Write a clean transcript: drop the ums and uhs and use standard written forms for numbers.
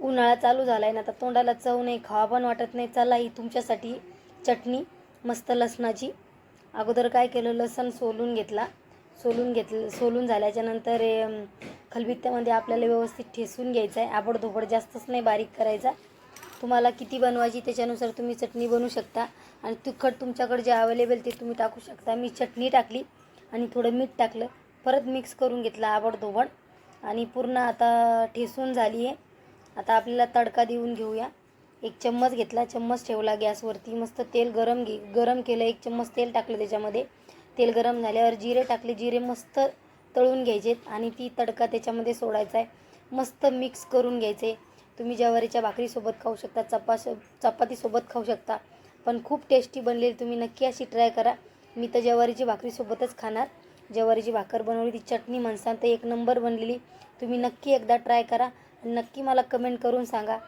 उन्हाळा चालू झाला आहे ना, तर तोंडाला चव नाही, खावा पण वाटत नाही. चला ही तुमच्यासाठी चटणी मस्त लसणाची. अगोदर काय केलं, लसण सोलून झाल्याच्यानंतर खलबत्त्यामध्ये आपल्याला व्यवस्थित ठेसून घ्यायचं आहे. आबडधोबड जास्तच नाही बारीक करायचा. तुम्हाला किती बनवायची त्याच्यानुसार तुम्ही चटणी बनवू शकता. आणि तिखट तुमच्याकडे जे अवेलेबल ते तुम्ही टाकू शकता. मी चटणी टाकली आणि थोडं मीठ टाकलं, परत मिक्स करून घेतलं आबडधोबड आणि पूर्ण आता ठेसून झाली आहे. आता आपल्याला तडका देऊन घेऊया. एक चम्मच घेतला, चम्मच ठेवला गॅसवरती. मस्त तेल गरम केलं, एक चम्मच तेल टाकलं त्याच्यामध्ये. तेल गरम झाल्यावर जिरे टाकले, जिरे मस्त तळून घ्यायचेत आणि ती तडका त्याच्यामध्ये सोडायचा आहे. मस्त मिक्स करून घ्यायचे. तुम्ही ज्वारीच्या भाकरीसोबत खाऊ शकता, चपातीसोबत खाऊ शकता, पण खूप टेस्टी बनलेली. तुम्ही नक्की अशी ट्राय करा. मी तर ज्वारीची भाकरीसोबतच खाणार. ज्वारीची भाकर बनवली, ती चटणी म्हणसान तर एक नंबर बनलेली. तुम्ही नक्की एकदा ट्राय करा आणि नक्की मला कमेंट करून सांगा